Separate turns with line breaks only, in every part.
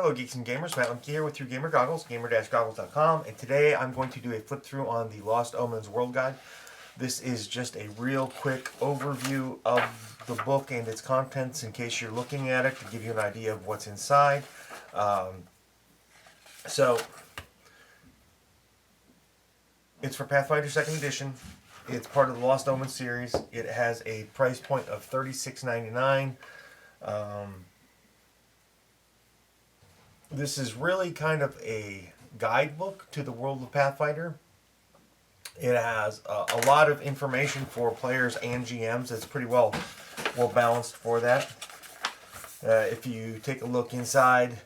Hello geeks and gamers, Matt Lemke here with Through Gamer Goggles, gamer-goggles.com, and today I'm going to do a flip through on the Lost Omens World Guide. This is just a real quick overview of the book and its contents in case you're looking at it to give you an idea of what's inside. So, it's for Pathfinder 2nd Edition. It's part of the Lost Omens series. It has a price point of $36.99. This is really kind of a guidebook to the world of Pathfinder. It has a lot of information for players and GMs. It's pretty well balanced for that. If you take a look inside,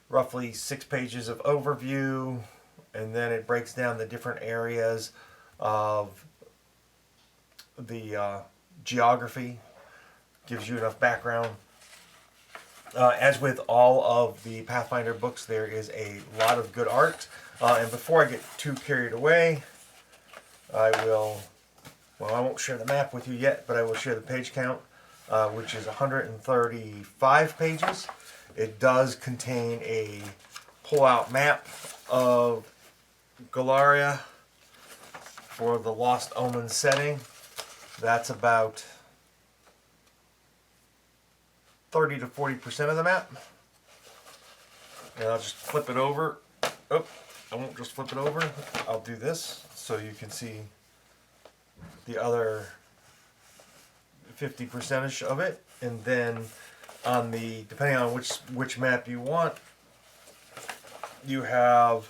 roughly 6 pages of overview, and then it breaks down the different areas of the geography, gives you enough background. As with all of the Pathfinder books, there is a lot of good art. And before I get too carried away, I won't share the map with you yet, but I will share the page count, which is 135 pages. It does contain a pull-out map of Golarion for the Lost Omens setting. That's about 30 to 40% of the map. And I'll just flip it over. Oh, I won't just flip it over. I'll do this so you can see the other 50% of it. And then on the, depending on which map you want, you have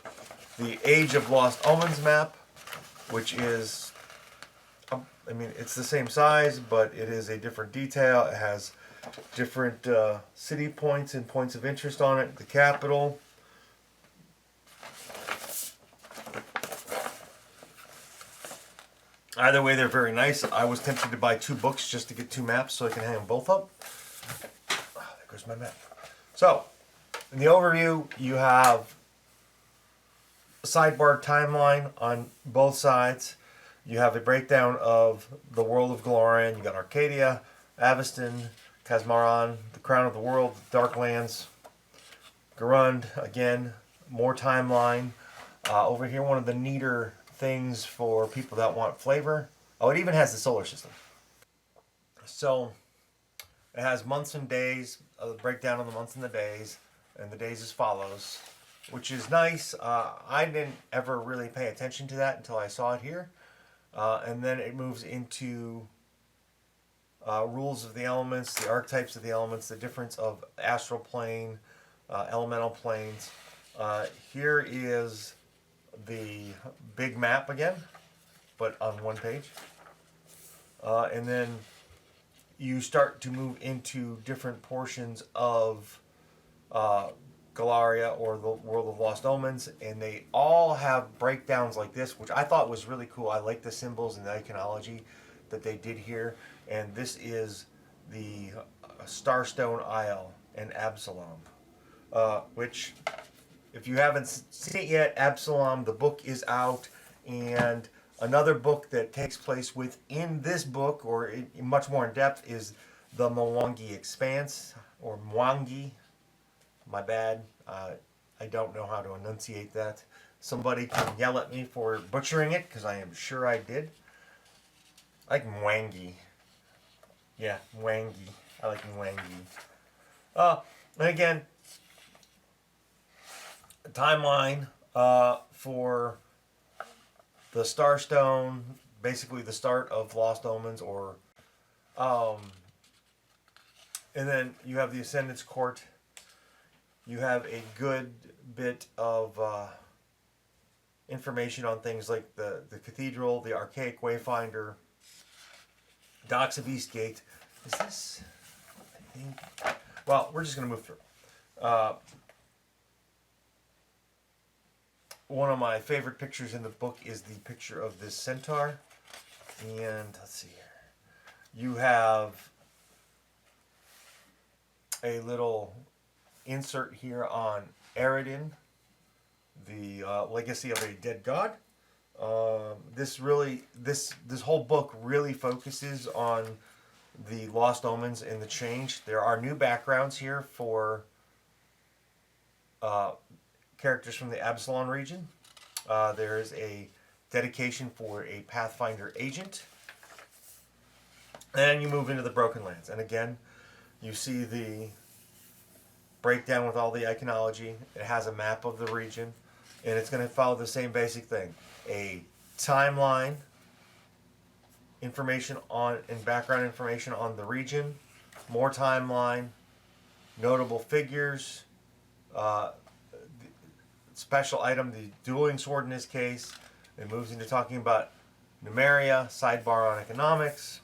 the Age of Lost Omens map, which is, it's the same size, but it is a different detail. It has different city points and points of interest on it, the capital. Either way, they're very nice. I was tempted to buy 2 books just to get 2 maps so I can hang them both up. Oh, there goes my map. So, in the overview, you have a sidebar timeline on both sides. You have a breakdown of the world of Golarion. You got Arcadia, Aveston, Kazmaran, the Crown of the World, the Darklands, Garund, again, more timeline. Over here, one of the neater things for people that want flavor. Oh, it even has the solar system. So, it has months and days, a breakdown of the months and the days as follows, which is nice. I didn't ever really pay attention to that until I saw it here. And then it moves into rules of the elements, the archetypes of the elements, the difference of astral plane, elemental planes. Here is the big map again, but on one page. And then you start to move into different portions of Golarion or the world of Lost Omens, and they all have breakdowns like this, which I thought was really cool. I like the symbols and the iconology that they did here. And this is the Starstone Isle and Absalom, which, if you haven't seen it yet, Absalom, the book is out, and another book that takes place within this book, or much more in depth, is the Mwangi Expanse, or Mwangi. My bad. I don't know how to enunciate that. Somebody can yell at me for butchering it, because I am sure I did. I like Mwangi. Yeah, Mwangi. I like Mwangi. And again, a timeline for the Starstone, basically the start of Lost Omens, or and then you have the Ascendant's Court. You have a good bit of information on things like the Cathedral, the Archaic Wayfinder, Docks of Eastgate. Is this, I think, well, we're just going to move through. One of my favorite pictures in the book is the picture of this centaur. And let's see here. You have a little insert here on Eredin, the legacy of a dead god. This whole book really focuses on the Lost Omens and the change. There are new backgrounds here for characters from the Absalon region. There is a dedication for a Pathfinder agent. And you move into the Broken Lands. And again, you see the breakdown with all the iconology. It has a map of the region. And it's going to follow the same basic thing. A timeline, information on, and background information on the region. More timeline, notable figures, special item, the dueling sword in this case. It moves into talking about Numeria, sidebar on economics,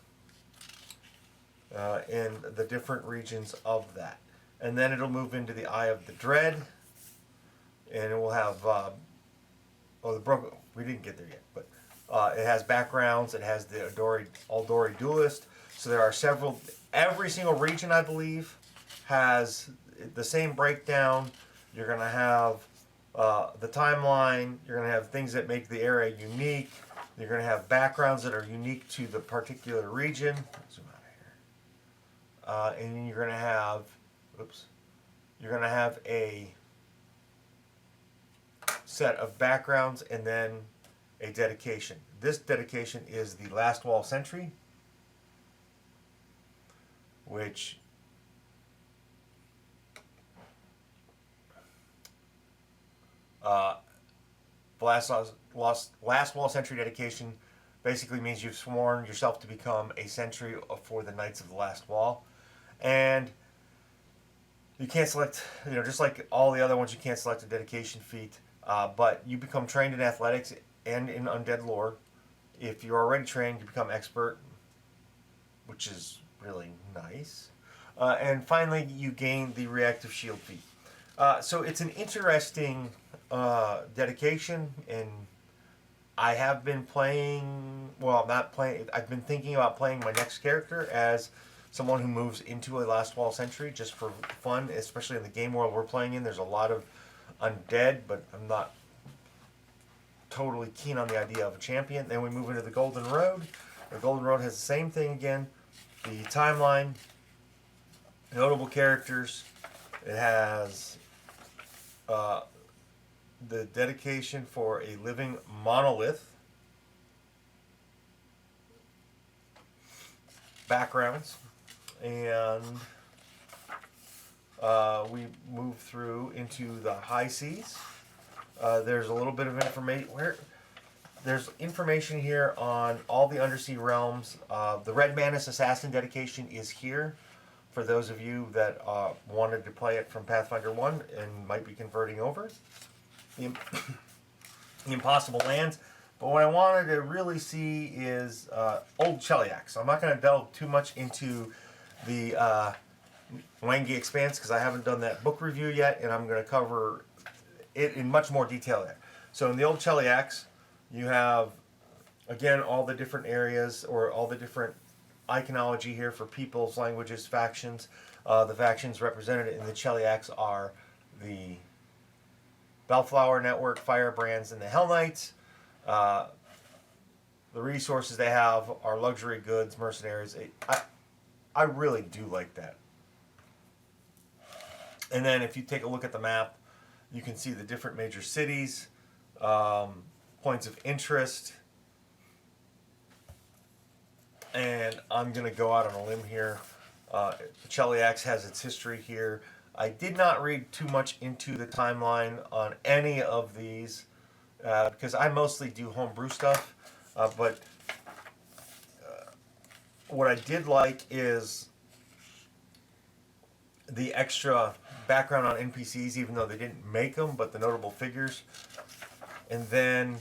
and the different regions of that. And then it'll move into the Eye of the Dread, and it will have, we didn't get there yet, but it has backgrounds, it has the Aldori Duelist, so there are several, every single region I believe has the same breakdown. You're going to have the timeline, you're going to have things that make the area unique, you're going to have backgrounds that are unique to the particular region. Zoom out of here. And you're going to have, you're going to have a set of backgrounds and then a dedication. This dedication is the Last Wall Sentry, which Last Wall Sentry dedication basically means you've sworn yourself to become a sentry for the Knights of the Last Wall. And you can't select, just like all the other ones, you can't select a dedication feat, but you become trained in athletics and in undead lore. If you're already trained, you become expert, which is really nice. And finally, you gain the reactive shield feat. So it's an interesting dedication, and I have been playing, well, not playing, I've been thinking about playing my next character as someone who moves into a Last Wall Sentry just for fun, especially in the game world we're playing in. There's a lot of undead, but I'm not totally keen on the idea of a champion. Then we move into the Golden Road. The Golden Road has the same thing again. The timeline, notable characters. It has the dedication for a living monolith, backgrounds, and we move through into the high seas. There's a little bit of information there's information here on all the undersea realms. The Red Manus Assassin dedication is here for those of you that wanted to play it from Pathfinder 1 and might be converting over. The Impossible Lands. But what I wanted to really see is Old Cheliax. So I'm not going to delve too much into the Wangi Expanse because I haven't done that book review yet, and I'm going to cover it in much more detail there. So in the Old Cheliax, you have, again, all the different areas or all the different iconology here for peoples, languages, factions. The factions represented in the Cheliax are the Bellflower Network, Firebrands, and the Hell Knights. The resources they have are luxury goods, mercenaries. I really do like that. And then if you take a look at the map, you can see the different major cities, points of interest. And I'm going to go out on a limb here. Cheliax has its history here. I did not read too much into the timeline on any of these because I mostly do homebrew stuff. But what I did like is the extra background on NPCs, even though they didn't make them, but the notable figures. And then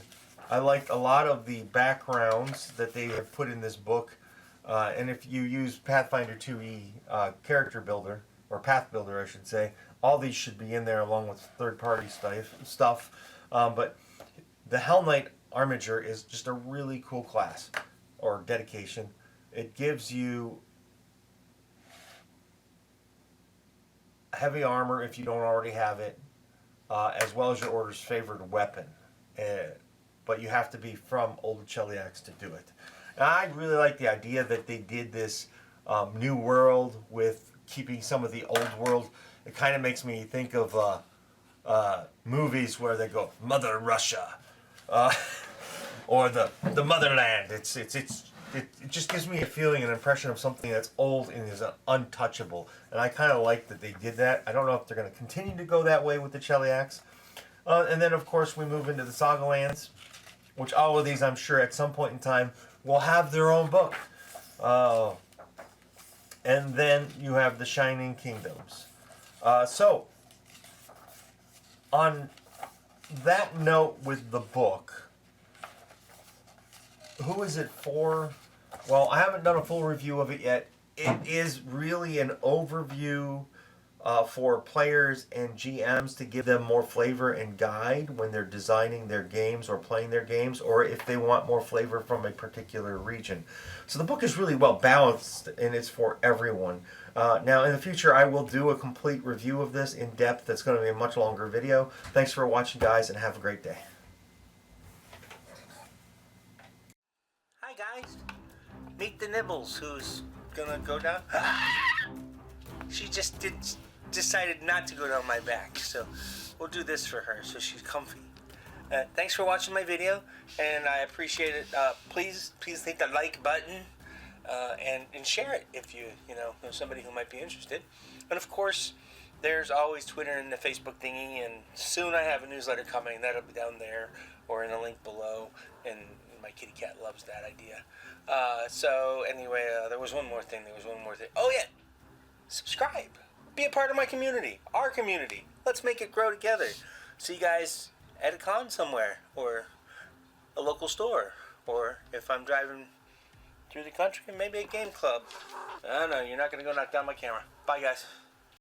I liked a lot of the backgrounds that they have put in this book. And if you use Pathfinder 2e character builder, or path builder I should say, all these should be in there along with third-party stuff. But the Hell Knight Armiger is just a really cool class, or dedication. It gives you heavy armor if you don't already have it, as well as your order's favored weapon. But you have to be from Old Cheliax to do it. And I really like the idea that they did this new world with keeping some of the old world. It kind of makes me think of movies where they go Mother Russia, or the motherland. It just gives me a feeling, an impression of something that's old and is untouchable. And I kind of like that they did that. I don't know if they're going to continue to go that way with the Cheliax. And then, of course, we move into the Saga Lands, which all of these, I'm sure, at some point in time, will have their own book. And then you have the Shining Kingdoms. So, on that note with the book, who is it for? Well, I haven't done a full review of it yet. It is really an overview for players and GMs to give them more flavor and guide when they're designing their games or playing their games, or if they want more flavor from a particular region. So the book is really well balanced, and it's for everyone. Now, in the future, I will do a complete review of this in depth. That's going to be a much longer video. Thanks for watching, guys, and have a great day. Hi, guys. Meet the Nibbles, who's going to go down. She just decided not to go down my back, so we'll do this for her so she's comfy. Thanks for watching my video, and I appreciate it. Please hit the like button and share it if you know somebody who might be interested. And of course, there's always Twitter and the Facebook thingy, and soon I have a newsletter coming. That'll be down there or in a link below, and my kitty cat loves that idea. So anyway, there was one more thing. Oh yeah, subscribe. Be a part of my community, our community. Let's make it grow together. See you guys at a con somewhere, or a local store, or if I'm driving through the country, maybe a game club. I don't know, you're not going to go knock down my camera. Bye, guys.